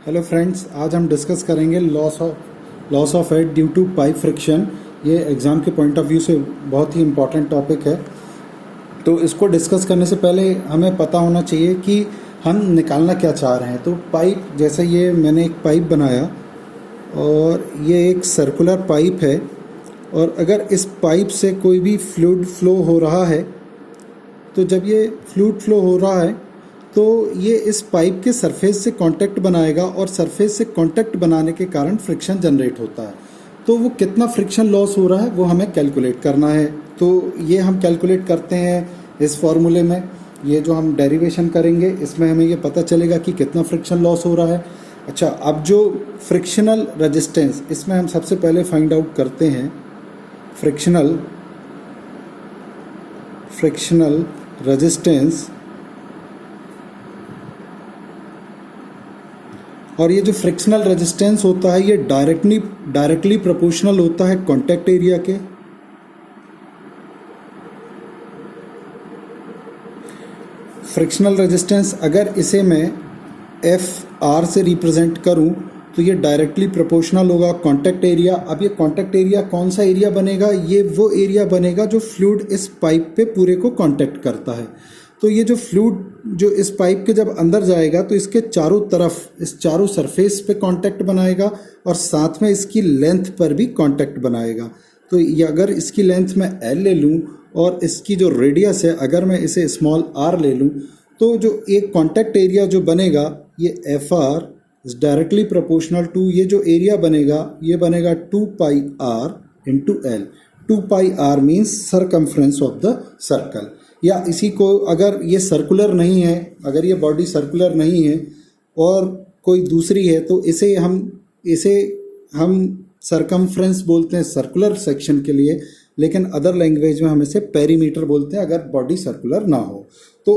Hello friends, आज हम discuss करेंगे loss of air due to pipe friction. ये एग्ज़ाम के पॉइंट ऑफ व्यू से बहुत ही इम्पॉर्टेंट टॉपिक है। तो इसको डिस्कस करने से पहले हमें पता होना चाहिए कि हम निकालना क्या चाह रहे हैं। तो पाइप, जैसे ये मैंने एक पाइप बनाया और ये एक सर्कुलर पाइप है, और अगर इस पाइप से कोई भी फ्लूइड फ्लो हो रहा है, तो जब ये फ्लूइड फ्लो हो रहा है तो ये इस पाइप के सरफेस से कांटेक्ट बनाएगा, और सरफेस से कांटेक्ट बनाने के कारण फ्रिक्शन जनरेट होता है। तो वो कितना फ्रिक्शन लॉस हो रहा है वो हमें कैलकुलेट करना है। तो ये हम कैलकुलेट करते हैं इस फॉर्मूले में। ये जो हम डेरिवेशन करेंगे इसमें हमें ये पता चलेगा कि कितना फ्रिक्शन लॉस हो रहा है। अच्छा, अब जो फ्रिक्शनल रेजिस्टेंस, इसमें हम सबसे पहले फाइंड आउट करते हैं फ्रिक्शनल रेजिस्टेंस। और ये जो फ्रिक्शनल रेजिस्टेंस होता है ये डायरेक्टली प्रोपोर्शनल होता है कांटेक्ट एरिया के। फ्रिक्शनल रेजिस्टेंस, अगर इसे मैं एफ आर से रिप्रेजेंट करूं तो ये डायरेक्टली प्रोपोर्शनल होगा कांटेक्ट एरिया। अब ये कांटेक्ट एरिया कौन सा एरिया बनेगा? ये वो एरिया बनेगा जो फ्लूइड इस पाइप पे पूरे को कांटेक्ट करता है। तो ये जो फ्लूइड जो इस पाइप के जब अंदर जाएगा तो इसके चारों तरफ, इस चारों सरफेस पे कांटेक्ट बनाएगा, और साथ में इसकी लेंथ पर भी कांटेक्ट बनाएगा। तो ये अगर इसकी लेंथ मैं एल ले लूँ और इसकी जो रेडियस है अगर मैं इसे स्मॉल आर ले लूँ, तो जो एक कांटेक्ट एरिया जो बनेगा ये F R is directly proportional to ये जो एरिया बनेगा, ये बनेगा 2 pi R into L. 2 pi R means circumference of the circle. या इसी को, अगर ये सर्कुलर नहीं है, अगर ये बॉडी सर्कुलर नहीं है और कोई दूसरी है, तो इसे हम सरकमफ्रेंस बोलते हैं सर्कुलर सेक्शन के लिए, लेकिन अदर लैंग्वेज में हम इसे पेरीमीटर बोलते हैं अगर बॉडी सर्कुलर ना हो। तो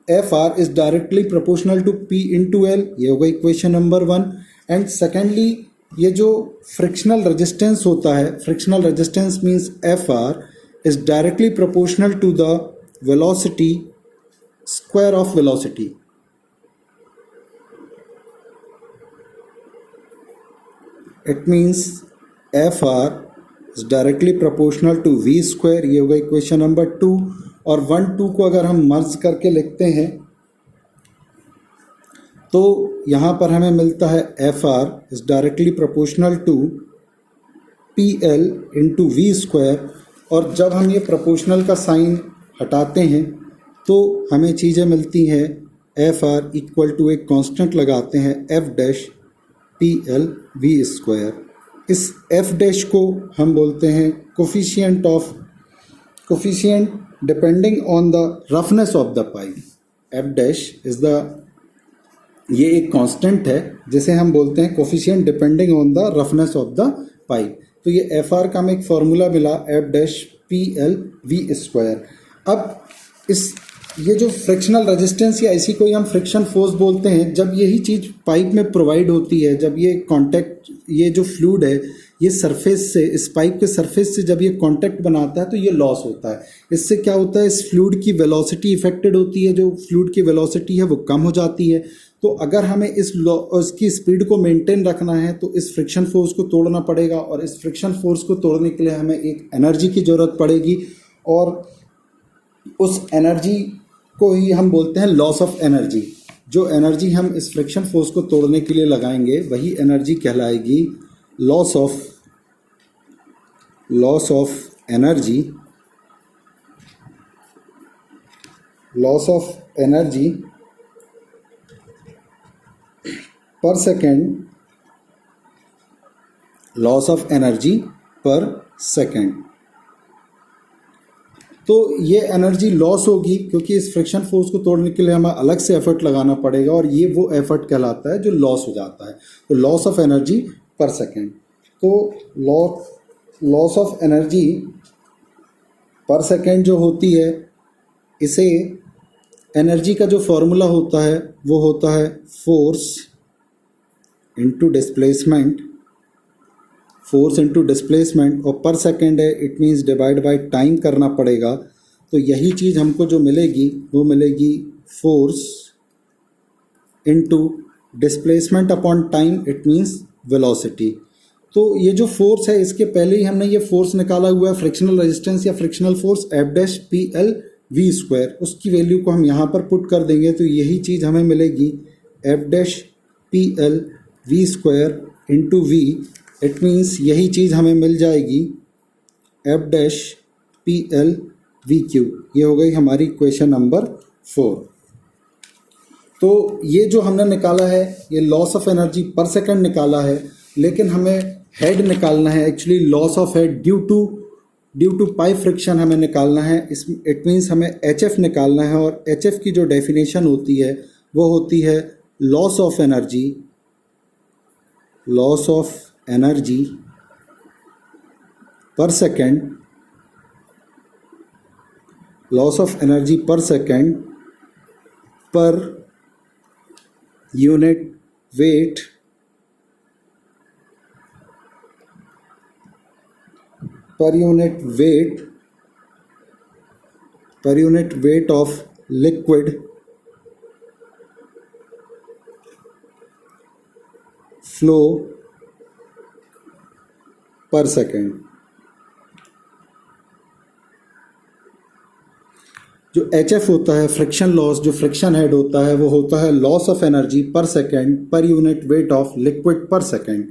F R is directly proportional to P into L, ये होगा इक्वेशन नंबर 1। एंड सेकेंडली, ये जो फ्रिक्शनल रेजिस्टेंस होता है, frictional resistance means F R is directly proportional to the velocity, square of velocity. It means FR is directly proportional to V square, ये होगा equation number 2। और 1 2 को अगर हम मर्ज करके लिखते हैं तो यहाँ पर हमें मिलता है FR is directly proportional to PL into V square। और जब हम ये प्रोपोर्शनल का साइन हटाते हैं तो हमें चीज़ें मिलती हैं। एफ आर इक्वल टू एक कांस्टेंट लगाते हैं F dash P L V square. इस एफ डैश को हम बोलते हैं coefficient depending on the roughness of the pipe. F dash is the, ये एक कांस्टेंट है जिसे हम बोलते हैं coefficient depending on the roughness of the pipe. तो ये एफ आर का हमें एक फॉर्मूला मिला, F dash P L V square. अब ये जो फ्रिक्शनल रेजिस्टेंस या इसी को ही हम फ्रिक्शन फोर्स बोलते हैं, जब यही चीज़ पाइप में प्रोवाइड होती है, जब ये कांटेक्ट, ये जो फ्लूइड है ये सरफेस से, इस पाइप के सरफेस से जब ये कांटेक्ट बनाता है तो ये लॉस होता है। इससे क्या होता है, इस फ्लूइड की वेलोसिटी इफेक्टेड होती है, जो फ्लूइड की वेलोसिटी है वो कम हो जाती है। तो अगर हमें इसकी स्पीड को मेंटेन रखना है तो इस फ्रिक्शन फोर्स को तोड़ना पड़ेगा, और इस फ्रिक्शन फोर्स को तोड़ने के लिए हमें एक एनर्जी की ज़रूरत पड़ेगी, और उस एनर्जी को ही हम बोलते हैं लॉस ऑफ एनर्जी। जो एनर्जी हम इस फ्रिक्शन फोर्स को तोड़ने के लिए लगाएंगे वही एनर्जी कहलाएगी लॉस ऑफ एनर्जी पर सेकेंड। तो ये एनर्जी लॉस होगी क्योंकि इस फ्रिक्शन फोर्स को तोड़ने के लिए हमें अलग से एफर्ट लगाना पड़ेगा, और ये वो एफर्ट कहलाता है जो लॉस हो जाता है। तो लॉस ऑफ एनर्जी पर सेकेंड। तो लॉस ऑफ एनर्जी पर सेकेंड जो होती है, इसे एनर्जी का जो फॉर्मूला होता है वो होता है फोर्स इंटू डिस्प्लेसमेंट, और पर सेकेंड है, it means divide by time करना पड़ेगा। तो यही चीज़ हमको जो मिलेगी वो मिलेगी force into displacement upon time it means velocity. तो ये जो फोर्स है इसके पहले ही हमने ये फोर्स निकाला हुआ है, फ्रिक्शनल रेजिस्टेंस या frictional force F dash P L V square, उसकी वैल्यू को हम यहाँ पर पुट कर देंगे तो यही चीज़ हमें मिलेगी F dash P L V square into V. It means यही चीज़ हमें मिल जाएगी F dash P L V Q. ये हो गई हमारी क्वेश्चन नंबर 4। तो ये जो हमने निकाला है ये लॉस ऑफ एनर्जी पर सेकंड निकाला है, लेकिन हमें हेड निकालना है, actually loss of head due to pipe friction हमें निकालना है। इस इट मीन्स हमें एच एफ निकालना है, और एच एफ की जो डेफिनेशन होती है वो होती है लॉस ऑफ एनर्जी पर सेकेंड, लॉस ऑफ एनर्जी पर second per unit weight per unit weight of liquid flow per second। जो एच एफ होता है फ्रिक्शन लॉस, जो फ्रिक्शन हेड होता है वो होता है लॉस ऑफ एनर्जी पर second per unit weight of liquid पर सेकेंड।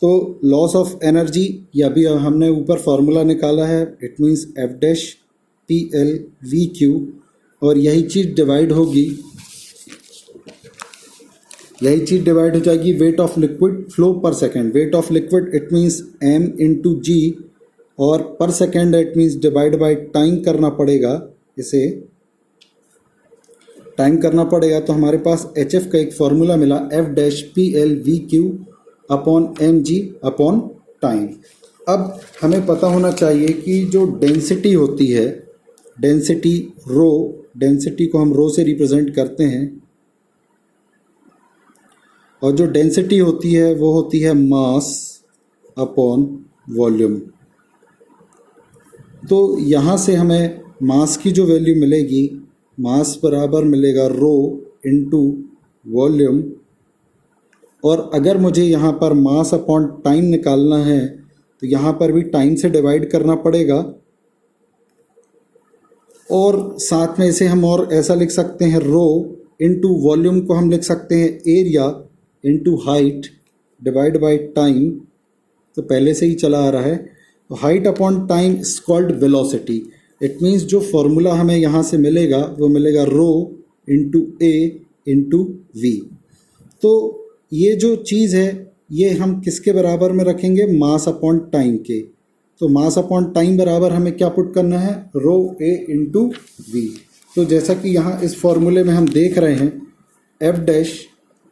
तो लॉस ऑफ एनर्जी या भी हमने ऊपर फार्मूला निकाला है, it means F dash P L V Q, और यही चीज़ डिवाइड हो जाएगी weight of liquid flow per second. Weight of liquid it means M into G, और per second it means divide by time करना पड़ेगा, इसे टाइम करना पड़ेगा। तो हमारे पास एच एफ का एक फार्मूला मिला F dash P L V Q upon M G upon time. अब हमें पता होना चाहिए कि जो डेंसिटी होती है, डेंसिटी रो, डेंसिटी को हम रो से रिप्रेजेंट करते हैं, और जो डेंसिटी होती है वो होती है मास अपॉन वॉल्यूम। तो यहाँ से हमें मास की जो वैल्यू मिलेगी, मास बराबर मिलेगा रो इनटू वॉल्यूम, और अगर मुझे यहाँ पर मास अपॉन टाइम निकालना है तो यहाँ पर भी टाइम से डिवाइड करना पड़ेगा, और साथ में इसे हम और ऐसा लिख सकते हैं रो इनटू वॉल्यूम को हम लिख सकते हैं area into height divide by time. तो पहले से ही चला आ रहा है, तो height upon time is called velocity. It means जो फॉर्मूला हमें यहाँ से मिलेगा वो मिलेगा रो इंटू ए इंटू वी। तो ये जो चीज़ है ये हम किसके बराबर में रखेंगे, मास अपॉन टाइम के। तो मास अपॉन टाइम बराबर हमें क्या पुट करना है, रो ए इंटू वी। तो जैसा कि यहाँ इस फॉर्मूले में हम देख रहे हैं F dash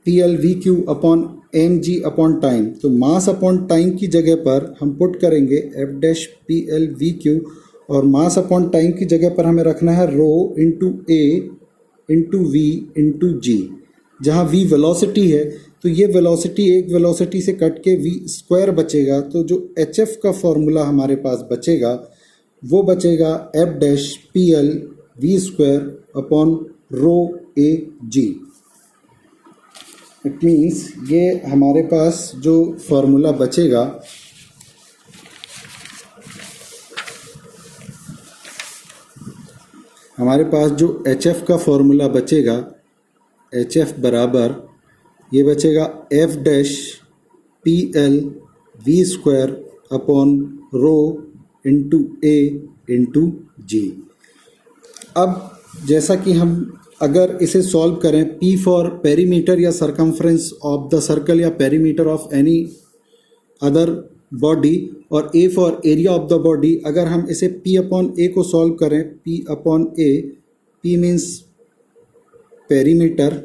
P L V Q upon M G upon time, तो मास अपॉन टाइम की जगह पर हम पुट करेंगे F dash P L V Q, और मास अपॉन टाइम की जगह पर हमें रखना है rho into A into V into G, जहाँ वी वेलोसिटी है। तो ये वेलोसिटी एक वेलोसिटी से कट के वी स्क्वायर बचेगा, तो जो एच एफ का फॉर्मूला हमारे पास बचेगा वो बचेगा F dash P L V square upon rho A G. It means ये हमारे पास जो फॉर्मूला बचेगा हमारे पास जो एच एफ का फॉर्मूला बचेगा, एच एफ बराबर ये बचेगा F dash P L V square upon rho into A into G. अब जैसा कि हम अगर इसे सॉल्व करें, P फॉर पेरीमीटर या सरकमफ्रेंस ऑफ द सर्कल या perimeter of any other body और A for area of the body, अगर हम इसे P अपॉन A को सॉल्व करें, P upon A, P means perimeter,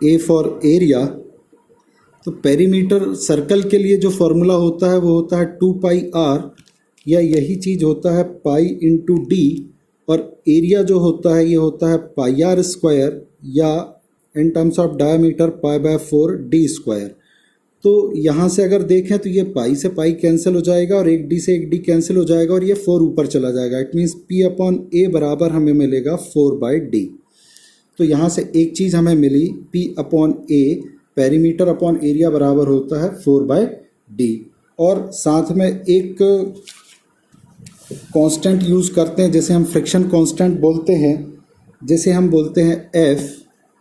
A for area, तो perimeter circle के लिए जो फॉर्मूला होता है वो होता है 2 पाई r, या यही चीज़ होता है पाई इंटू डी, और एरिया जो होता है ये होता है पाई आर स्क्वायर, या in terms of diameter pi by 4 D square. तो यहाँ से अगर देखें तो ये पाई से पाई कैंसिल हो जाएगा और एक डी से एक डी कैंसिल हो जाएगा और ये 4 ऊपर चला जाएगा। It means P upon A बराबर हमें मिलेगा 4 बाई डी। तो यहाँ से एक चीज़ हमें मिली, P अपॉन ए पेरीमीटर अपॉन एरिया बराबर होता है 4/d। और साथ में एक कांस्टेंट यूज़ करते हैं जैसे हम फ्रिक्शन कांस्टेंट बोलते हैं, जैसे हम बोलते हैं F,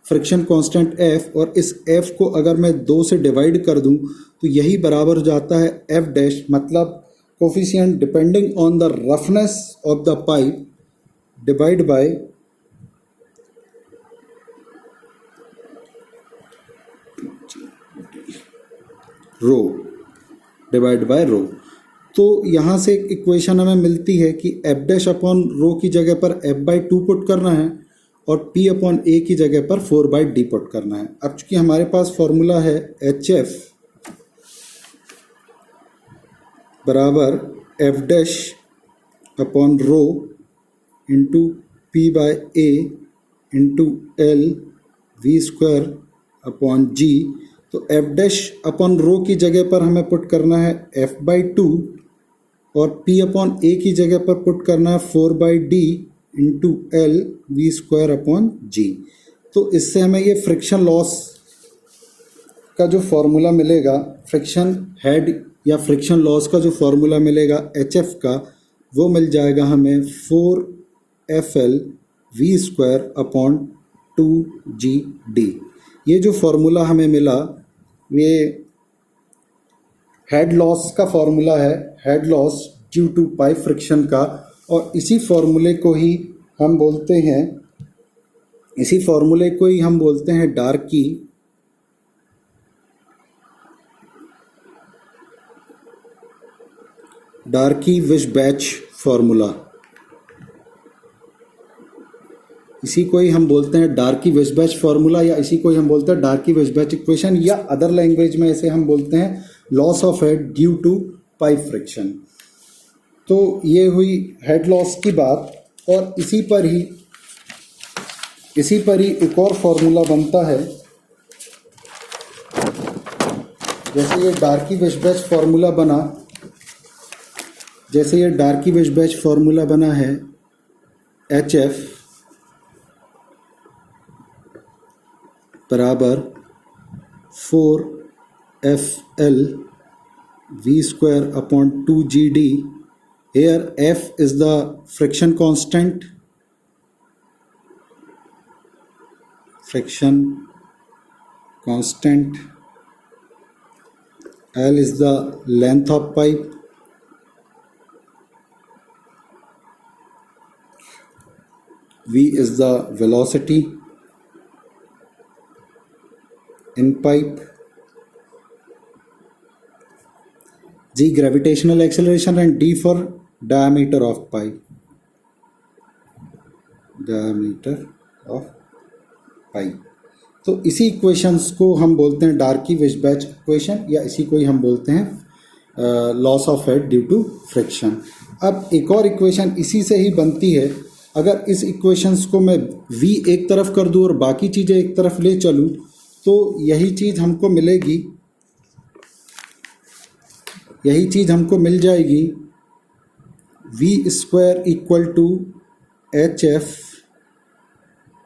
फ्रिक्शन कांस्टेंट F, और इस F को अगर मैं 2 से डिवाइड कर दूं तो यही बराबर हो जाता है F डैश, मतलब coefficient depending on the roughness of the pipe divide by rho, divide by rho. तो यहाँ से एक इक्वेशन हमें मिलती है कि एफ डैश अपॉन रो की जगह पर F/2 पुट करना है और P अपॉन ए की जगह पर 4/d पुट करना है। अब चूंकि हमारे पास फॉर्मूला है HF बराबर F dash upon rho into P/A into L V square upon G, तो F डैश अपॉन रो की जगह पर हमें पुट करना है F/2 और P अपॉन ए की जगह पर पुट करना है 4/d into L V square upon G। तो इससे हमें ये फ्रिक्शन लॉस का जो फॉर्मूला मिलेगा, फ्रिक्शन हेड या फ्रिक्शन लॉस का जो फॉर्मूला मिलेगा HF का, वो मिल जाएगा हमें 4FL V square upon 2GD। ये जो फॉर्मूला हमें मिला ये हेड लॉस का फॉर्मूला है, head loss due to pipe friction का, और इसी फॉर्मूले को ही हम बोलते हैं, इसी फॉर्मूले को ही हम बोलते हैं डार्की-विशबैच फॉर्मूला। इसी को ही हम बोलते हैं डार्की-विशबैच फॉर्मूला, या इसी को ही हम बोलते हैं डार्की-विशबैच इक्वेशन, या अदर लैंग्वेज में इसे हम बोलते हैं loss of head due to pipe friction. तो ये हुई हेड लॉस की बात, और इसी पर ही एक और फॉर्मूला बनता है। जैसे ये डार्की-विशबैच फॉर्मूला बना, जैसे ये डार्की-विशबैच फॉर्मूला बना है HF बराबर 4FL V square upon 2GD। Here F is the friction constant, L is the length of pipe, V is the velocity in pipe, G gravitational acceleration, and D for diameter of pipe, तो इसी equations को हम बोलते हैं Darcy Weisbach equation, या इसी को ही हम बोलते हैं loss of head due to friction. अब एक और इक्वेशन इसी से ही बनती है। अगर इस इक्वेशंस को मैं V एक तरफ कर दूं और बाकी चीज़ें एक तरफ ले चलूं, तो यही चीज़ हमको मिलेगी, यही चीज़ हमको मिल जाएगी V square equal to HF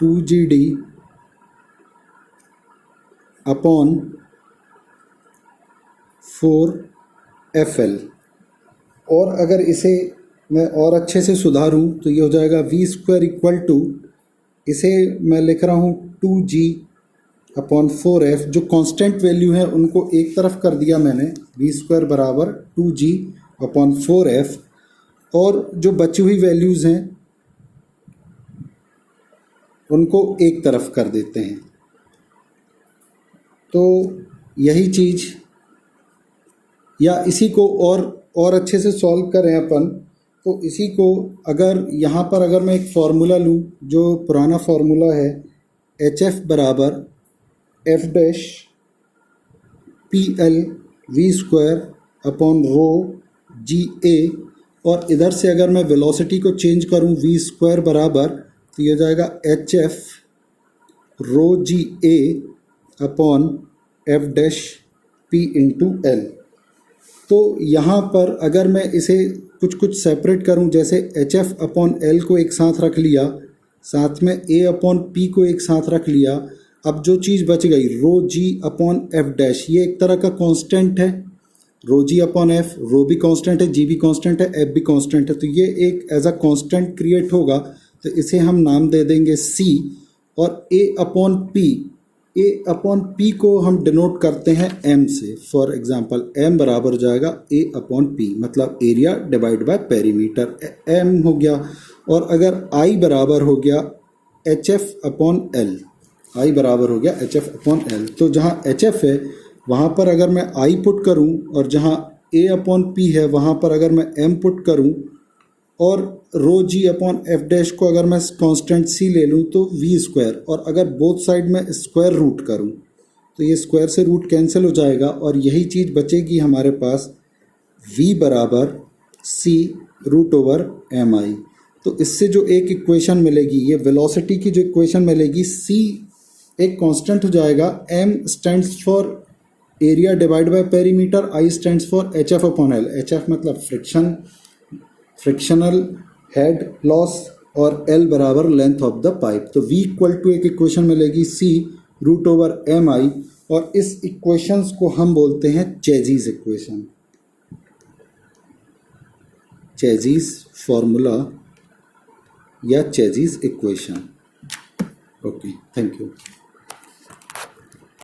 2GD अपॉन 4FL। और अगर इसे मैं और अच्छे से सुधारूं तो ये हो जाएगा V स्क्वायर इक्वल टू, इसे मैं लिख रहा हूँ 2G अपॉन 4F। जो कांस्टेंट वैल्यू है उनको एक तरफ कर दिया मैंने, V स्क्वायर बराबर 2G अपॉन 4F, और जो बची हुई वैल्यूज़ हैं उनको एक तरफ कर देते हैं। तो यही चीज़, या इसी को और अच्छे से सॉल्व करें अपन, तो इसी को अगर यहाँ पर अगर मैं एक फार्मूला लूँ, जो पुराना फार्मूला है HF बराबर F dash PL V square upon रो GA, और इधर से अगर मैं वेलोसिटी को चेंज करूँ V स्क्वायर बराबर, तो ये हो जाएगा HF रो GA upon F dash P into L। तो यहाँ पर अगर मैं इसे कुछ सेपरेट करूँ, जैसे HF अपॉन L को एक साथ रख लिया, साथ में ए अपॉन पी को एक साथ रख लिया। अब जो चीज़ बच गई रो जी अपॉन एफ डैश, ये एक तरह का कांस्टेंट है। रो जी अपॉन एफ, रो भी कांस्टेंट है, जी भी कांस्टेंट है, एफ भी कांस्टेंट है, तो ये एक एज अ कांस्टेंट क्रिएट होगा। तो इसे हम नाम दे देंगे सी। और ए अपॉन पी को हम डिनोट करते हैं एम से। फॉर एग्जांपल एम बराबर हो जाएगा ए अपॉन पी, मतलब area divide by perimeter, M हो गया। और अगर आई बराबर हो गया H F upon L, I बराबर हो गया एच एफ अपॉन एल, तो जहाँ एच एफ है वहाँ पर अगर मैं आई पुट करूँ और जहाँ ए अपॉन पी है वहाँ पर अगर मैं एम पुट करूँ और रो जी अपॉन एफ डैश को अगर मैं कांस्टेंट सी ले लूँ तो वी स्क्वायर, और अगर बोथ साइड में स्क्वायर रूट करूँ तो ये स्क्वायर से रूट कैंसिल हो जाएगा और यही चीज़ बचेगी हमारे पास v बराबर c रूट ओवर एम आई। तो इससे जो एक इक्वेशन मिलेगी, ये वेलोसिटी की जो इक्वेशन मिलेगी, c एक कांस्टेंट हो जाएगा, m stands for area divide by perimeter, i stands for H F upon L. H F मतलब फ्रिक्शनल हेड लॉस और L बराबर लेंथ ऑफ द पाइप। तो V इक्वल टू एक इक्वेशन मिलेगी C रूट ओवर एम आई, और इस equations को हम बोलते हैं चेजीज इक्वेशन, चेजीज फॉर्मूला या चेजीज इक्वेशन। Okay, thank you.